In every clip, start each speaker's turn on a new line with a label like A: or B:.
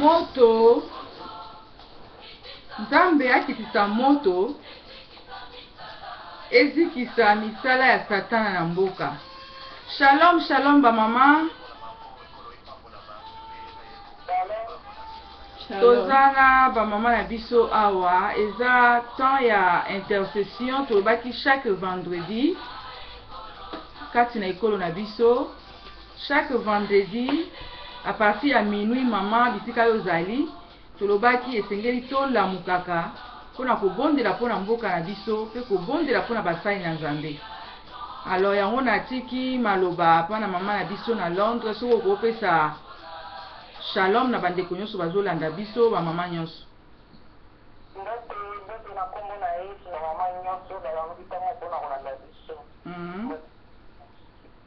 A: moto nzambe akitisa moto ezikisa misala ya satana na mboka. Shalom shalom ba mama. Tozana ba mama na biso awa eza temps ya intercession tobaki chaque vendredi kati na ekolo na biso. Chaque vendredi à partir ya minuit mama bisika yo zali tolobaki esengeli tolamukaka mpona kobondela mpona mboka na biso mpe kobondela mpona basali na Nzambe. Alors yango natiki maloba mpona mama na biso na Londres soko kopesa shalom na bandeko nyonso bazolanda biso ba mama nyonso.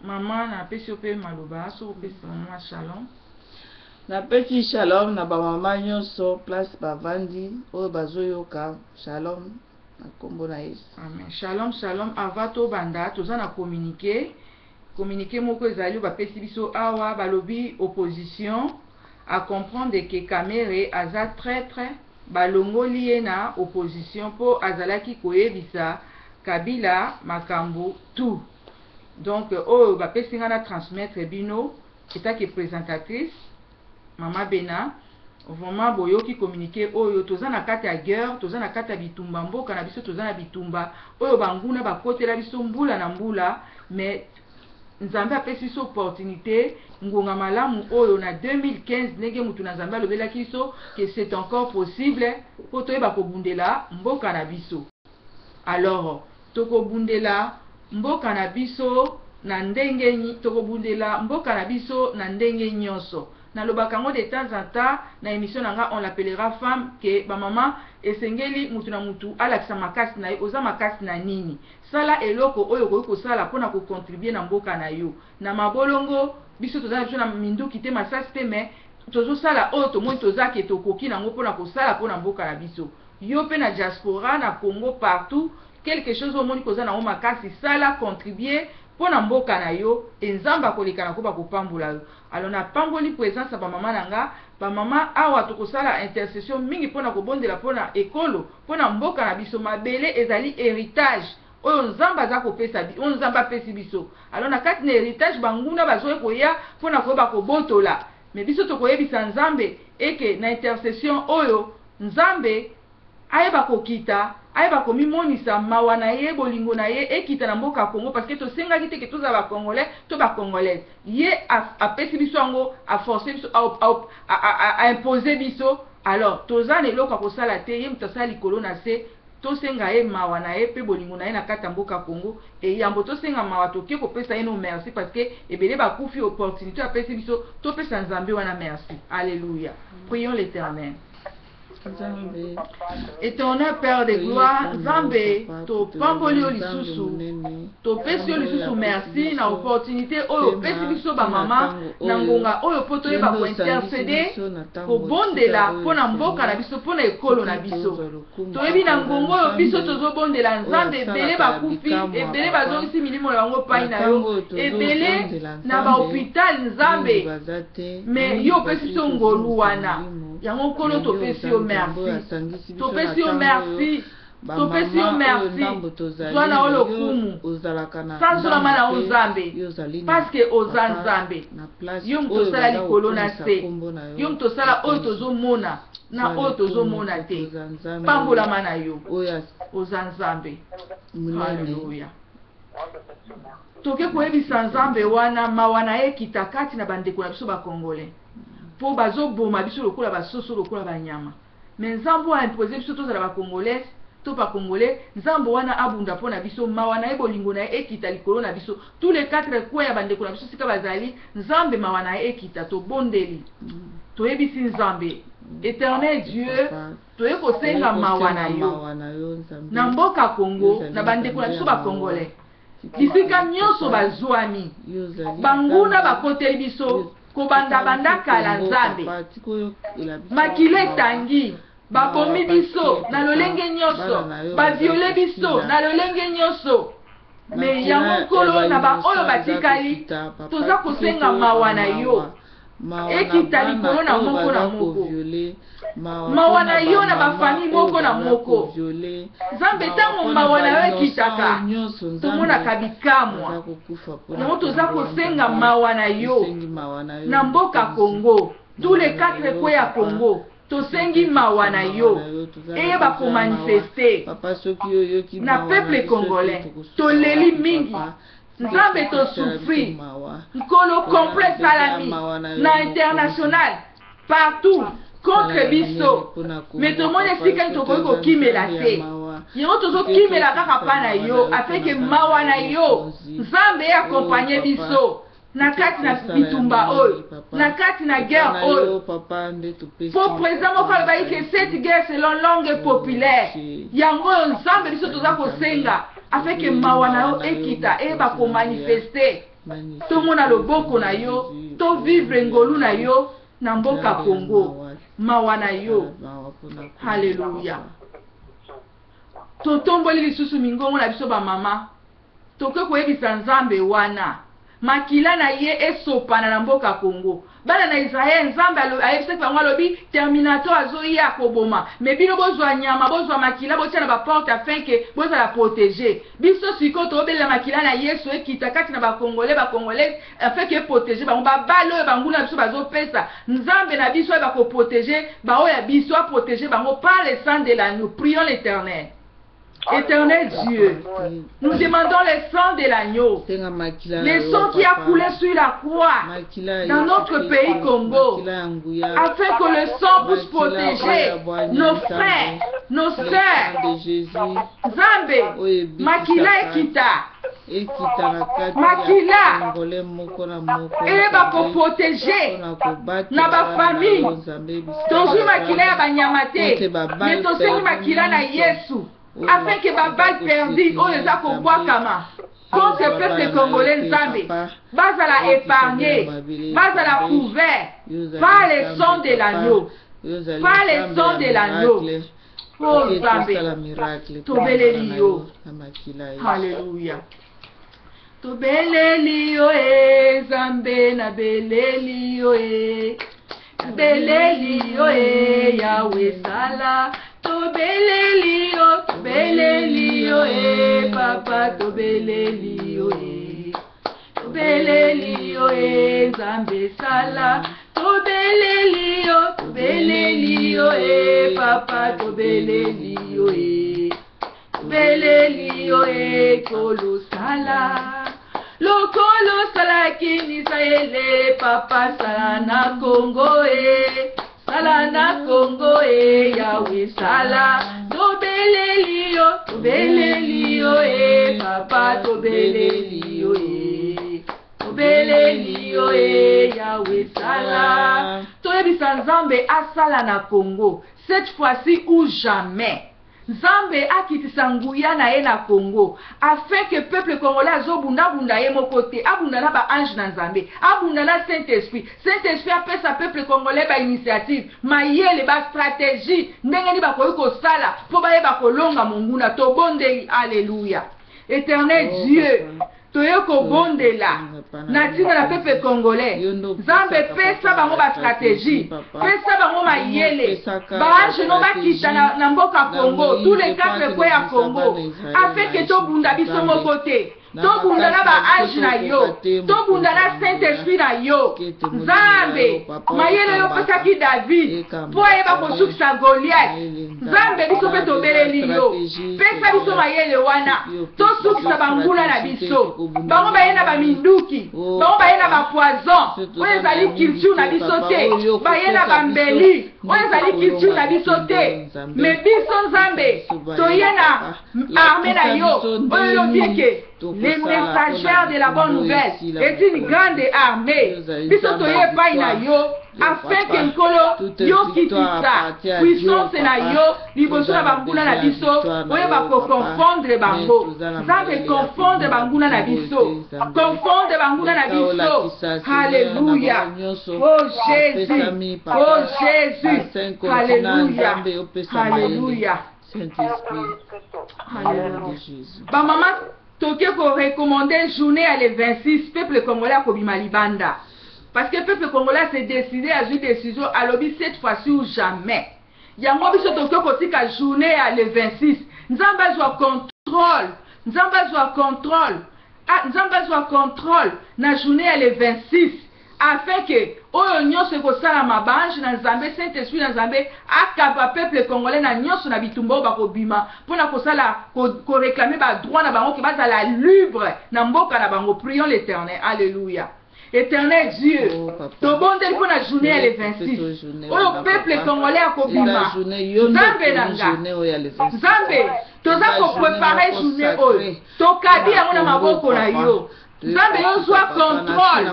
A: Mama na pesi pe maloba soko pesa mama shalom.
B: Na pesi shalom na ba mama nyonso place bavandi oyo bazoyoka shalom na kombo na Yesu.
A: Amen. Shalom shalom. Avato banda toza na communiqué moko ezali ba pesi biso awa balobi opposition à comprendre que Kamere aza traître balongoli ye na opposition po azalaki koyebisa Kabila makambo tout. Donc oyo ba pesi nga na transmettre bino etaki présentatrice Mama Bena vraiment boyoki communiquer oyo toza na kati ya guerre, toza na kati ya bitumba mboka na biso, toza na bitumba oyo banguna bakotela biso mbula na mbula, mais Nzambe apesi biso opportunité ngonga malamu oyo na 2015 ndenge mutu na Nzambe alobelaki biso que c'est encore possible po toyeba kobundela mboka na biso. Alors tokobundela mboka na biso na ndenge tokobundela mboka na biso na ndenge nyonso. Na lobakango de temps en temps na émission nanga on l'appellera femme que ba mama esengeli mutu na mutu alakisa makasi na yo oza makasi na nini sala eloko oyo ko sala pona ko contribuer na mboka na yo na mabolongo biso toza na minduki te masasi te mais tozo sala oyo to moi toza ke tokoki nango pona ko sala pona mboka na biso yo pe na diaspora na Congo partout quelque chose au monde koza na o makasi sala contribuer pona mboka na yo enzamba koleka na ko ba kopambula yo. Alors na pamboli présence ba mama nanga ba mama awa tokosala intercession mingi pona kobondela pona ekolo pona mboka na biso mabele ezali héritage oyo nzamba za kopesa bi on nzamba pesi biso. Alors na kati na héritage banguna bazoye koya pona ko ba kobotola mais biso tokoyebisa Nzambe eke na intercession oyo Nzambe ayeba kokita ayeba komimonisa mawa na ye bolingo na ye ekita na mboka Congo parce que tosengaki te ke toza ba congolais to ba congolaise ye apesi biso yango a forcer biso a imposer biso. Alors toza na eloko kosala te ye mutasa likolo na se tosenga ye mawa na ye pe bolingo na ye na kata mboka Congo e yambo tosenga mawa toke kopesa ye no merci parce que ebele bakufi opportunité apesi biso topesa Nzambe wana merci. Alléluia. Prions l'Éternel. Éternel Père de gloire, Nzambe, to pamboli o lisusu, to pesi o lisusu merci na opportunité oyo pesi biso ba mama na ngonga oyo poto yeba ko intercéder ko bondela pona mboka na biso pona ekolo na biso. To yebi na ngongo oyo biso tozo bondela Nzambe ebele bakufi, ebele bazongisi milimo yango pai na yo, ebele na ba hôpital Nzambe, mais yo pesi biso ngolu wana. Yango kolo to pesi yo merci. To pesi yo merci. To pesi yo merci. Zwana olo kumu. Sans solama na Nzambe. Parce que oza Nzambe. Yo mtosala likolo na se. Yo mtosala oyo tozomona na oyo tozomona te. Pambola mana yo. Oza Nzambe. Hallelujah. Toke koyebisa Nzambe wana mawana ekita kati na bandeko na biso ba Congolais. Po bazoboma biso lokola basoso lokola banyama. Mais Nzambo a imposé biso tozala ba Congolais to ba Congolais, Nzambo wana abunda pona biso mawana bolingo na ekita likolo na biso. Tous les quatre coins ya bandeko na biso sika bazali, Nzambe mawana ekita to bondeli. To yebisi Nzambe. Éternel Dieu, to yeko senga mawana yo. Na mboka Congo, na bandeko na biso ba Congolais. Bisika nyonso bazwami. Banguna bakoteli biso. Kobanda banda kala Nzambe makile tangi bakomi biso na lolenge nyonso baviole biso na lolenge nyonso mais yango kolo na ba oyo batikali toza kosenga mawa na yo ekita likolo na moko na moko mawa na yo na bafami moko na moko nzambe ntango mawa na yo ekitaka tomonaka bikamwa yango toza kosenga mawa na yo na mboka Congo tous les 4 coins ya Congo tosengi mawa na yo eyeba komanifeste na peuple congolais toleli mingi nzambe tosufri nkolo complet salami na international partout contre biso mais tomoni esika nini tokoki kokimela te yango tozokimela kaka mpa na yo afeke mawa na yo nzambe eakompagne biso na kati na bitumba oyo na kati na guerre oyo po président moko alobai ke cette guerre selon langue populaire yango oyo nzambe biso toza kosenga afeke mawa na yo ekita eyeba komanifeste tomona loboko na yo tovivre ngolu na yo na mboka Congo mawa na yo haleluya totomboli lisusu mingongo na biso bamama tokoki koyebisa nzambe wana makila na ye esopana na mboka Congo bana na Israel nzambe ayebisaki bango alobi terminator azoya koboma me bino bozwa nyama bozwa makila botia na baporte afin ke bozala protege biso siko tobelela makila na Yesu ekita kati na bakongolais afin ke protege bango babalo oyo banguna na biso bazopesa nzambe na biso oyo bakoprotege bao ya biso aprotege bango par le sang de l'agneau. Prions l'Éternel. Éternel Dieu, nous demandons le sang de l'agneau, le sang qui a coulé sur la croix dans notre pays Congo, afin que le sang puisse protéger nos frères, nos sœurs. Zambe, makila ekita, makila, et va protéger na ba famille. Tozu makila ya banyamate, mais tosengi makila na Yesu. Afin que ma balle perdue, on les a kobwakama contre le peuple congolais nzambe bazala épargné, bazala couvert par le sang de l'agneau, par le sang de l'agneau. Oh nzambe, tobeleli yo, haleluya. Tobeleli yo nzambe na beleli yo beleli yo Yahweh sala. Tobeleli yo papa tobeleli yo Nzambe sala tobeleli yo papa tobeleli yo kolo sala lokolo sala kini saele papa sala na Congo sala na Congo Yahweh sala tobeleli yo papa tobeleli yo Yahweh sala toyebisa nzambe asala na Congo cette fois-ci ou jamais. Nzambe akitisa nguya na ye na Congo afin que peuple congolais azobunda bunda ye mokote abunda na ba ange na nzambe abunda na Saint-Esprit apesa peuple congolais ba initiative mayele ba stratégie ndenge ni bakoyi kosala po bayeba kolonga monguna tobondeli. Alléluia. Éternel Dieu toye kobondela na ntina na peuple congolais nzambe pesa bango ba stratégie pesa bango mayele baange no bakita na mboka Congo tous les 4 coins ya Congo afin que tobunda biso moko te tobunda na baange na yo tobunda na Saint-Esprit na yo nzambe mayele yo pesaki David po ayeba kosukisa Goliath nzambe biso mpe tobeleli yo pesa biso mayele wana tosukisa bangula na biso bango baye na baminduki bango baye na bapoison oyo ezali culture na biso te baye na bambeli oyo ezali culture na biso te me biso nzambe toye na armée na yo oyo elobi ke les messagers de la bonne nouvelle est une grande armée biso toye epai na yo afin que nkolo yo kitisa puissance na yo liboso na banguna na biso oyo bakokonfondre bango nzambe confondre banguna na biso confondre banguna na biso. Alléluia. Oh Jésus, oh Jésus, alléluia, alléluia, alléluia. Ba maman toke ko recommander journée à les 26 peuple congolais ko bima libanda parce que le peuple congolais s'est décidé à une décision à lobby cette fois-ci ou jamais. Yango biso tokyo kotika journée à le 26. Nzamba zwa contrôle. Nzamba zwa contrôle. Ah, Nzamba zwa contrôle na journée à le 26 afin que oyo nyonso kosala mabange na Nzambe Saint-Esprit na Nzambe akaba peuple congolais na nyonso na bitumba bakobima pona kosala ko réclamer ba droit na bango ke bazala libre na mboka na bango. Prions l'Éternel. Alléluia. Éternel Dieu, tobondeli pour la journée le 26. Oyo peuple congolais akobima. Nzambe nanga. Nzambe, toza ko préparer journée oyo. Tokabi yango na maboko na yo. Nzambe yo zwa contrôle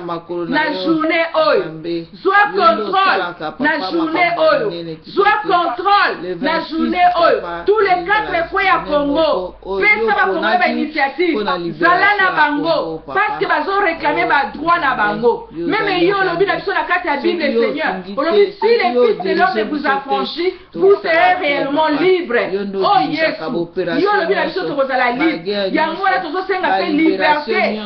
A: na journée oyo. Zwa contrôle na journée oyo. Zwa contrôle na journée oyo. Tous les 4 coins ya Congo. Pesa ba Congo ba initiative. Zala na bango. Parce que bazo réclamer ba droit na bango. Même yo lobi na biso na kati ya Bible Seigneur. Olobi si les fils de l'homme vous affranchit, vous serez réellement libre. Oh Yesu. Yo lobi na biso tokozala libre. Yango na tozo senga pe liberté.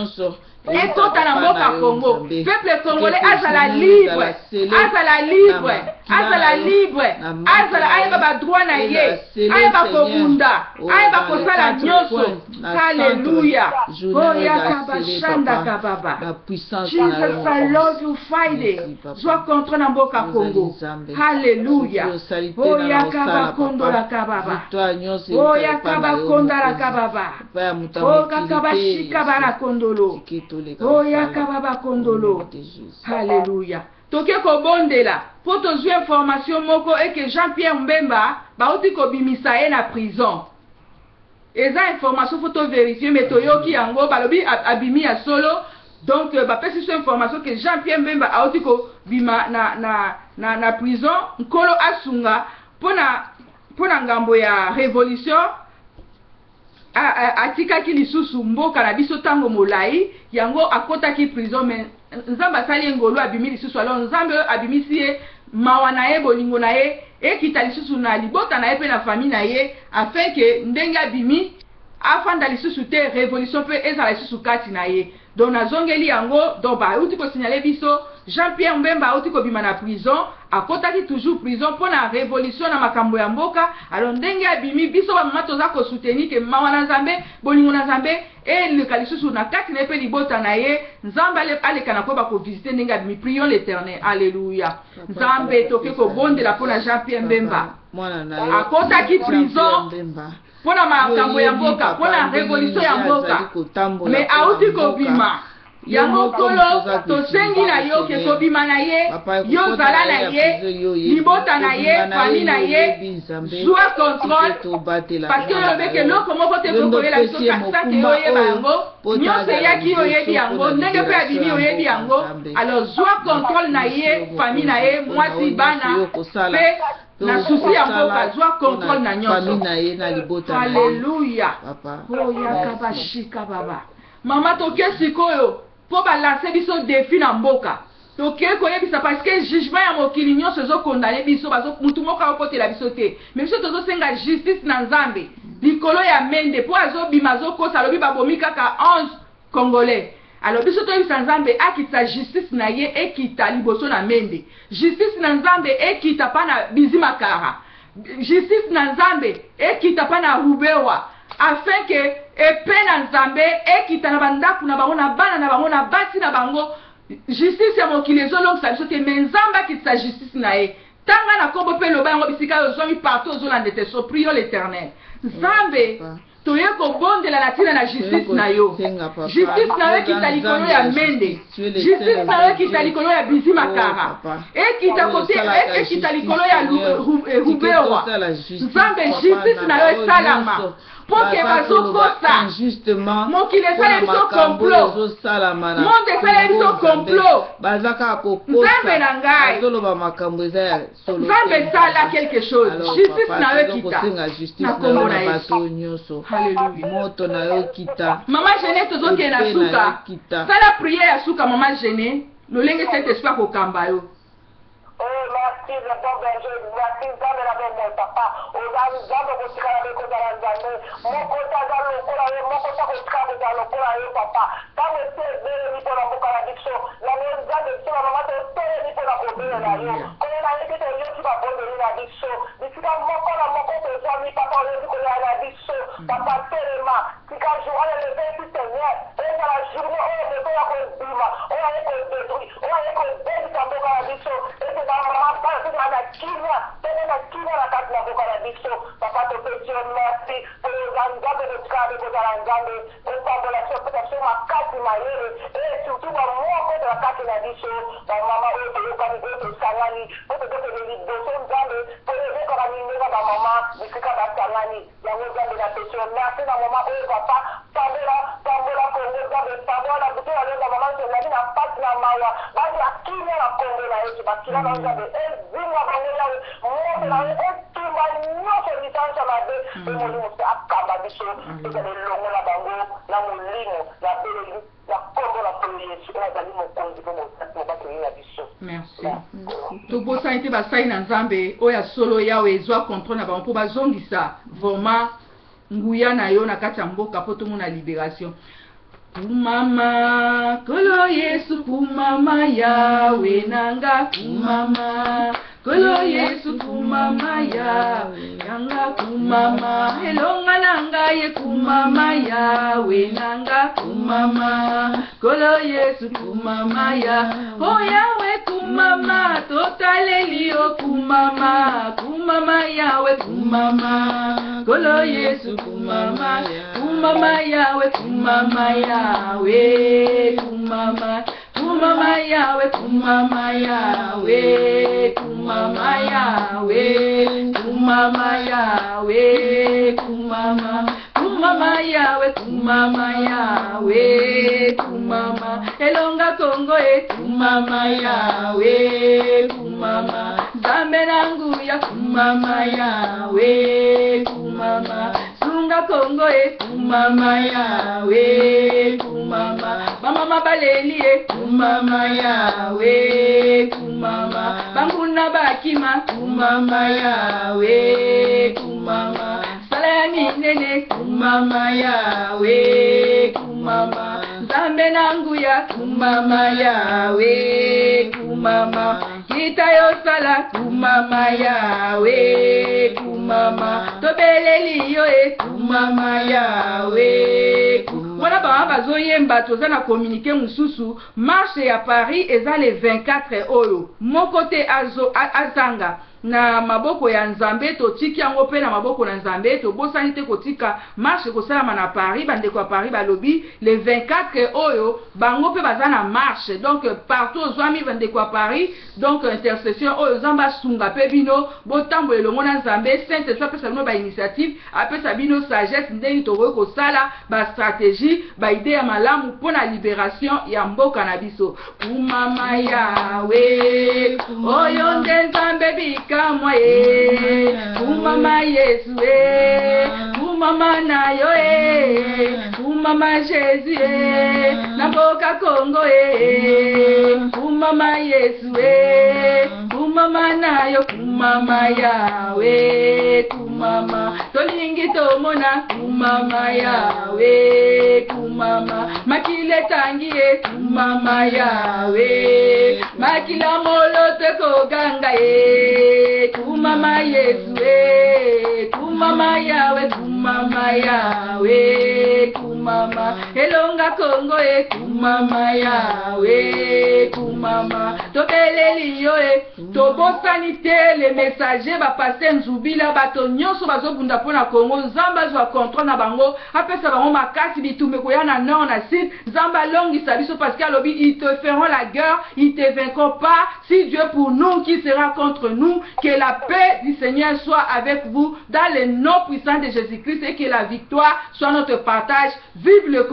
A: Et tout à la Congo, peuple congolais azala libre, azala libre, azala libre, azala ayeba droit na ye, ayeba kobunda, ayeba kosala nyonso. Alléluia. Oh yakaba shanda kababa. Jesus, I love you Friday. Sois contre na mboka Congo. Alléluia. Oh yakaba kondo la kababa. Oh yakaba konda la kababa. Oh yakaba shikaba kondolo. Oh yakababa kondolo. Alléluia. Toke ko bondela. Pour te jouer information moko et que Jean-Pierre Mbemba bauti ko bimisa ye na prison. Eza information faut vérifier mais toyoki yango balobi abimi ya solo. Donc ba pesi so information que Jean-Pierre Mbemba auti ko bima na prison nkolo asunga pona ngambo ya révolution. Atikaki lisusu mboka na biso tango molai yango akotaki prison mais Nzambe asali ngolo abimi lisusu alors Nzambe abimisi ye mawa na ye bolingo na ye ekita lisusu na libota na ye pe na famille na ye afin que ndenge abimi afanda lisusu te révolution pe ezala lisusu kati na ye. Donc nazongeli yango donc ba uti ko signaler biso Jean-Pierre Mbemba uti ko bima na prison akotaki toujours prison pour la révolution na makambo ya mboka. Alors ndenge abimi biso ba mama toza ko soutenir que mawa na Nzambe bolingo na Nzambe et le kalisusu na kati na pe libota na ye Nzambe ale kana ko ba ko visiter ndenge abimi. Prions l'Éternel. Alléluia. Nzambe toke ko bondela pour la Jean-Pierre Mbemba akotaki prison pour la makambo ya mboka pour la révolution ya mboka mais auti ko bima yango kolo tosengi na yo ke kobima na ye yo zala na ye libota na ye famille na ye joua contrôle parce que lobeke loko moko te kokolela biso kasa ke oyeba yango nyonso eyaki oyebi yango ndenge mpe abimi oyebi yango alors joua contrôle na ye famille na ye mwasi bana mpe na souci ya mboka joua contrôle na nyonso. Alléluia. Oh yakaba shika baba mama toke sikoyo pour balancer biso défi na mboka toke koyebisa parce que jugement ya mokili nyonso ezo condamner biso bazo mutu moko akotela biso te mais biso tozo senga justice na Nzambe likolo ya mende po azobima azokosa alobi babomi kaka 11 congolais. Alors biso toyebisa Nzambe akita justice na ye ekita liboso na mende, justice na Nzambe ekita pa na bizimakara, justice na Nzambe ekita pa na rubewa afin que epée na Nzambe ekita na bandaku na bango na bana na bango na basi na bango. Justice ya mokili ezolongisa biso te mais Nzambe akitisa justice na ye tanga na kombo pe loba yango bisika ozomi partout ozolanda te. So prions l'Éternel. Nzambe toye kobondela na tina na justice na yo, justice na yo ekita likolo ya mende, justice na yo ekita likolo ya bizimakara ekita kote ekita likolo ya rubewa. Nzambe justice na yo esalama pour que bazokosa mokili esala biso complot, monde esala biso complot. Nzambe na ngai Nzambe esala quelque chose, justice na yo ekita na kombo na Yesu. Alléluia. Maman Jeanne tozoke na suka sala prière ya suka maman Jeanne lolenge cet espoir kokamba yo.
C: merci le bon berger, merci Nzambe na bemo papa oza Nzambe kotika na beko za Nzambe moko taza lokola ye moko ta kotika koza lokola ye papa tango ese ebele ni mpona mboka na biso na yo Nzambe biso na mama tosele ni mpona kobele na yo koye na ye kete yoki babondeli na biso bisika moko na moko tozwami papa oyoki kolela na biso papa telema tika journée leve esi Seigneur ezala journée oyo moto ya kobima oyo aye kodétruire oyo aye kobebisa mboka na biso ete na mama bana tozala na kimia tene na kimia na kati na mboka na biso papa topesi yo merci oyoza Nzambe kotika abe kozala Nzambe kotambola biso kopesa biso makasi mayele e surtout bamoko ezala kati na biso bamama oyo toyokani oyo tosangani po tokokende liboso Nzambe po ezokaka mindenga bamama bisika basangani yango Nzambe na pesi yo merci na mama oyo papa tambola Kongo Nzambe tambola na butu ya longa mama tozali na pasi na mawa bazala kimia na Kongo na yesu bakila na Nzambe ezinga bango yawe moto na ye etumba nyonso lisansa mabe pe molimo se akamba biso ezali elongo na bango na molimo na beleli na Kongo na polo yesu ezali mokonzi po mobakeli na biso.
A: Merci. Tobosani te basali na Nzambe oyo ya solo yawe ezwa contrôle na bango mpo bazongisa vraiment nguya na yo na kati ya mboka po tomona libération. Kumama kolo Yesu kumama yawe nanga kumama kolo Yesu kumama yawe nanga kumama elonga nanga ye kumama yawe nanga kumama kolo Yesu kumama ya o yawe kumama totaleli o kumama kumama yawe kumama kolo Yesu kumama kumama yawe kumama yawe kumama kumama yawe kumama yawe kumama yawe kumama yawe kumama kumama yawe kumama yawe kumama elonga Kongo e kumama yawe kumama Nzambe nangu ya kumama yawe kumama sunga Kongo e kumama yawe kumama bamama baleli e kumama yawe kumama banguna bakima kumama yawe kumama salani nene kumama yawe kumama Nzambe nangu ya kumama yawe kumama kita yo sala kumama yawe kumama tobeleli yo e kumama yawe wana bama bazoyemba toza na communiqué mususu marche ya Paris eza le 24 oyo moko te azanga na maboko ya Nzambe totiki yango pe na maboko na Nzambe tobosani te kotika marche kosalama na Paris bandeko ya Paris balobi le 24 oyo bango pe baza na marche donc partout ozwami bandeko ya Paris donc intercession oyo Nzambe sunga pe bino botambo elongo na Nzambe sainte soit pesa bino ba initiative apesa bino sagesse ndeni tokoki kosala ba stratégie ba idée ya malamu mpona libération ya mboka na biso kumama yawe oyo nde Nzambe kamwa ye kumama Yesu kumama nayo kumama Jésus na mboka Kongo kumama Yesu kumama nayo kumama yawe kumama tolingi tomona kumama yawe kumama makile tangi kumama yawe makila molote koganga kumama Yesu kumama yawe kumama yawe kumama elonga Kongo kumama yawe kumama tobeleli yo tobosani te le messager bapase nzubila bato nyonso bazobunda mpona Kongo Nzambe azwa contrôle na bango apesa bango makasi bitumbe koya na nord na sud Nzambe alongisa biso parce que alobi ils te feront la guerre ils te vaincront pas si Dieu pour nous qui sera contre nous que la paix du Seigneur soit avec vous dans le nom puissant de Jésus-Christ et que la victoire soit notre partage. Vive le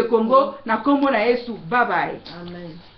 A: Congo na kombo na Yesu. Bye bye.
B: Amen.